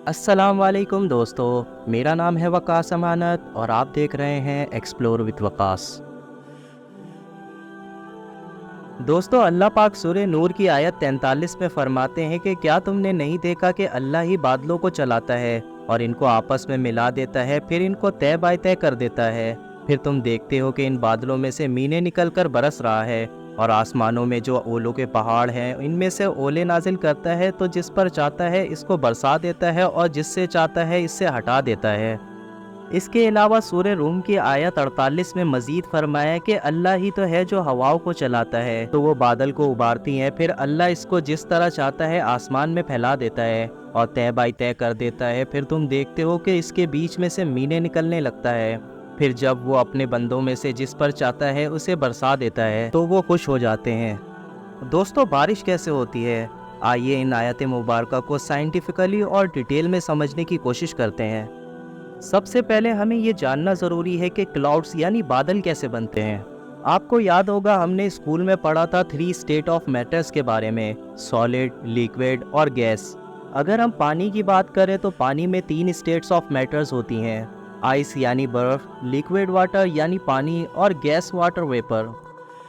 अस्सलाम वालेकुम दोस्तों, मेरा नाम है वकास अमानत और आप देख रहे हैं एक्सप्लोर विद वकास। दोस्तों, अल्लाह पाक सूरह नूर की आयत 43 में फरमाते हैं कि क्या तुमने नहीं देखा कि अल्लाह ही बादलों को चलाता है और इनको आपस में मिला देता है, फिर इनको तय बाय तय कर देता है। फिर तुम देखते हो कि इन बादलों में से मीने निकल कर बरस रहा है और आसमानों में जो ओलों के पहाड़ हैं इनमें से ओले नाजिल करता है, तो जिस पर चाहता है इसको बरसा देता है और जिससे चाहता है इससे हटा देता है। इसके अलावा सूरह रूम की आयत 48 में मजीद फरमाया कि अल्लाह ही तो है जो हवाओं को चलाता है, तो वो बादल को उबारती हैं, फिर अल्लाह इसको जिस तरह चाहता है आसमान में फैला देता है और तय बाय तय कर देता है। फिर तुम देखते हो कि इसके बीच में से मीने निकलने लगता है। फिर जब वो अपने बंदों में से जिस पर चाहता है उसे बरसा देता है तो वो खुश हो जाते हैं। दोस्तों, बारिश कैसे होती है? आइए इन आयत मुबारका को साइंटिफिकली और डिटेल में समझने की कोशिश करते हैं। सबसे पहले हमें ये जानना ज़रूरी है कि क्लाउड्स यानी बादल कैसे बनते हैं। आपको याद होगा हमने स्कूल में पढ़ा था 3 स्टेट ऑफ मैटर्स के बारे में, सॉलिड, लिक्विड और गैस। अगर हम पानी की बात करें तो पानी में 3 स्टेट्स ऑफ मैटर्स होती हैं, आइस यानी बर्फ़, लिक्विड वाटर यानी पानी और गैस वाटर वेपर।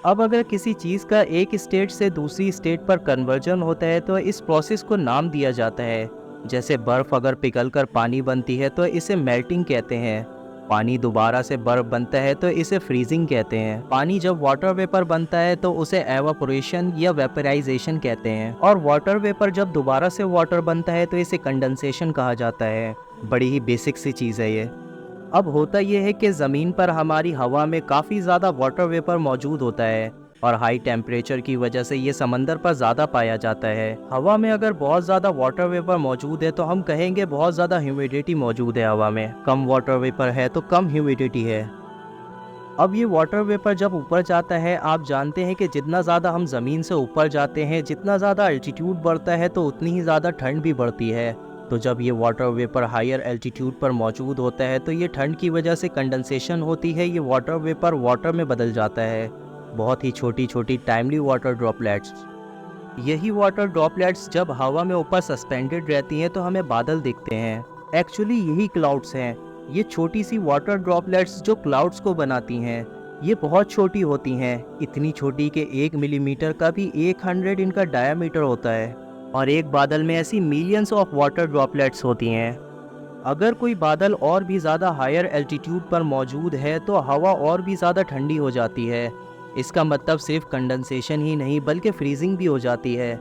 अब अगर किसी चीज़ का एक स्टेट से दूसरी स्टेट पर कन्वर्जन होता है तो इस प्रोसेस को नाम दिया जाता है। जैसे बर्फ़ अगर पिघलकर पानी बनती है तो इसे मेल्टिंग कहते हैं। पानी दोबारा से बर्फ़ बनता है तो इसे फ्रीजिंग कहते हैं। पानी जब वाटर वेपर बनता है तो उसे एवापोरेशन या वेपराइजेशन कहते हैं। और वाटर वेपर जब दोबारा से वाटर बनता है तो इसे कंडेंसेशन कहा जाता है। बड़ी ही बेसिक सी चीज़ है ये। अब होता यह है कि ज़मीन पर हमारी हवा में काफ़ी ज़्यादा वाटर वेपर मौजूद होता है और हाई टेम्परेचर की वजह से ये समंदर पर ज़्यादा पाया जाता है। हवा में अगर बहुत ज़्यादा वाटर वेपर मौजूद है तो हम कहेंगे बहुत ज़्यादा ह्यूमिडिटी मौजूद है हवा में। कम वाटर वेपर है तो कम ह्यूमिडिटी है। अब ये वाटर वेपर जब ऊपर जाता है, आप जानते हैं कि जितना ज़्यादा हम ज़मीन से ऊपर जाते हैं, जितना ज़्यादा एल्टीट्यूड बढ़ता है तो उतनी ही ज़्यादा ठंड भी बढ़ती है। तो जब ये वाटर वेपर हायर एल्टीट्यूड पर मौजूद होता है तो ये ठंड की वजह से कंडेंसेशन होती है, ये वाटर वेपर वाटर में बदल जाता है। बहुत ही छोटी छोटी टाइमली वाटर ड्रॉपलेट्स। यही वाटर ड्रॉपलेट्स जब हवा में ऊपर सस्पेंडेड रहती हैं तो हमें बादल दिखते हैं। एक्चुअली यही क्लाउड्स हैं। ये छोटी सी वाटर ड्रॉपलेट्स जो क्लाउड्स को बनाती हैं, ये बहुत छोटी होती हैं, इतनी छोटी कि 1 मिलीमीटर का भी 100 इनका डायामीटर होता है। और एक बादल में ऐसी मिलियंस ऑफ वाटर ड्रॉपलेट्स होती हैं। अगर कोई बादल और भी ज़्यादा हायर एल्टीट्यूड पर मौजूद है तो हवा और भी ज़्यादा ठंडी हो जाती है। इसका मतलब सिर्फ कंडेंसेशन ही नहीं बल्कि फ्रीजिंग भी हो जाती है।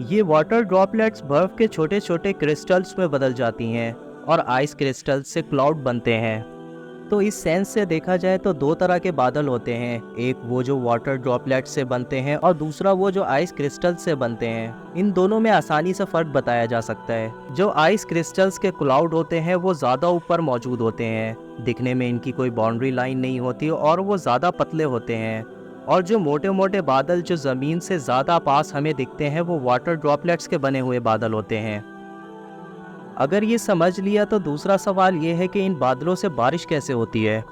ये वाटर ड्रॉपलेट्स बर्फ़ के छोटे छोटे क्रिस्टल्स में बदल जाती हैं और आइस क्रिस्टल्स से क्लाउड बनते हैं। तो इस सेंस से देखा जाए तो 2 तरह के बादल होते हैं, एक वो जो वाटर ड्रॉपलेट्स से बनते हैं और दूसरा वो जो आइस क्रिस्टल्स से बनते हैं। इन दोनों में आसानी से फ़र्क बताया जा सकता है। जो आइस क्रिस्टल्स के क्लाउड होते हैं वो ज़्यादा ऊपर मौजूद होते हैं, दिखने में इनकी कोई बाउंड्री लाइन नहीं होती और वो ज़्यादा पतले होते हैं। और जो मोटे मोटे बादल जो ज़मीन से ज़्यादा पास हमें दिखते हैं वो वाटर ड्रॉपलेट्स के बने हुए बादल होते हैं। अगर ये समझ लिया तो दूसरा सवाल ये है कि इन बादलों से बारिश कैसे होती है।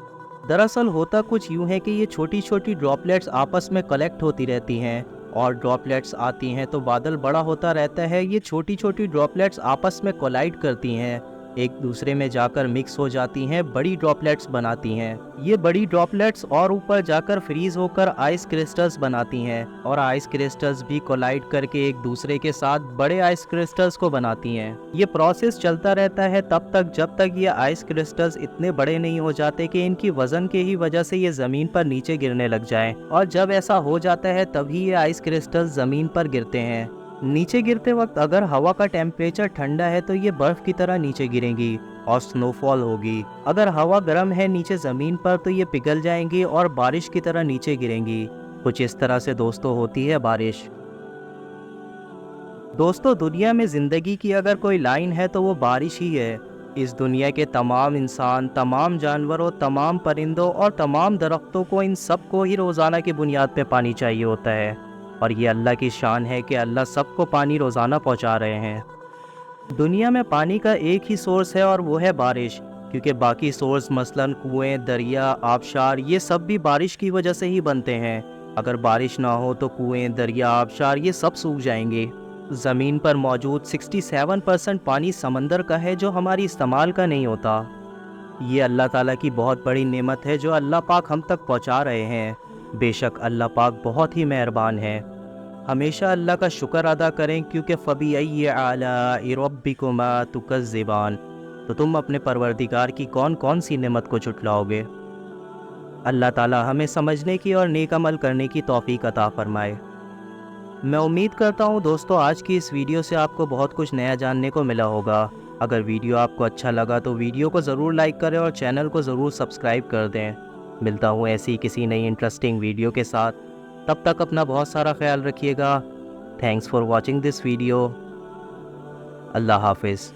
दरअसल होता कुछ यूँ है कि ये छोटी छोटी ड्रॉपलेट्स आपस में कलेक्ट होती रहती हैं और ड्रॉपलेट्स आती हैं तो बादल बड़ा होता रहता है। ये छोटी छोटी ड्रॉपलेट्स आपस में कोलाइड करती हैं, एक दूसरे में जाकर मिक्स हो जाती हैं, बड़ी ड्रॉपलेट्स बनाती हैं। ये बड़ी ड्रॉपलेट्स और ऊपर जाकर फ्रीज होकर आइस क्रिस्टल्स बनाती हैं और आइस क्रिस्टल्स भी कोलाइड करके एक दूसरे के साथ बड़े आइस क्रिस्टल्स को बनाती हैं। ये प्रोसेस चलता रहता है तब तक जब तक ये आइस क्रिस्टल्स इतने बड़े नहीं हो जाते कि इनकी वजन के ही वजह से ये ज़मीन पर नीचे गिरने लग जाएं। और जब ऐसा हो जाता है तभी ये आइस क्रिस्टल्स ज़मीन पर गिरते हैं। नीचे गिरते वक्त अगर हवा का टेम्परेचर ठंडा है तो ये बर्फ की तरह नीचे गिरेंगी और स्नोफॉल होगी। अगर हवा गर्म है नीचे ज़मीन पर तो ये पिघल जाएंगी और बारिश की तरह नीचे गिरेंगी। कुछ इस तरह से दोस्तों होती है बारिश। दोस्तों, दुनिया में ज़िंदगी की अगर कोई लाइन है तो वो बारिश ही है। इस दुनिया के तमाम इंसान, तमाम जानवरों, तमाम परिंदों और तमाम दरख्तों को, इन सब को ही रोज़ाना की बुनियाद पे पानी चाहिए होता है। और ये अल्लाह की शान है कि अल्लाह सबको पानी रोज़ाना पहुंचा रहे हैं। दुनिया में पानी का एक ही सोर्स है और वो है बारिश, क्योंकि बाकी सोर्स मसलन कुएं, दरिया, आबशार ये सब भी बारिश की वजह से ही बनते हैं। अगर बारिश ना हो तो कुएं, दरिया, आबशार ये सब सूख जाएंगे। ज़मीन पर मौजूद 67% पानी समंदर का है जो हमारी इस्तेमाल का नहीं होता। ये अल्लाह ताला की बहुत बड़ी नेमत है जो अल्लाह पाक हम तक पहुंचा रहे हैं। बेशक अल्लाह पाक बहुत ही मेहरबान है। हमेशा अल्लाह का शुक्र अदा करें क्योंकि फ़बीअय्यि आलाइ रब्बिकुमा तुकज़्ज़िबान, तो तुम अपने परवरदिगार की कौन कौन सी नेमत को झुटलाओगे। अल्लाह ताला हमें समझने की और नेक अमल करने की तौफीक अता फरमाए। मैं उम्मीद करता हूँ दोस्तों आज की इस वीडियो से आपको बहुत कुछ नया जानने को मिला होगा। अगर वीडियो आपको अच्छा लगा तो वीडियो को ज़रूर लाइक करें और चैनल को ज़रूर सब्सक्राइब कर दें। मिलता हूँ ऐसी किसी नई इंटरेस्टिंग वीडियो के साथ। तब तक अपना बहुत सारा ख्याल रखिएगा। Thanks for watching this video. अल्लाह हाफिज़।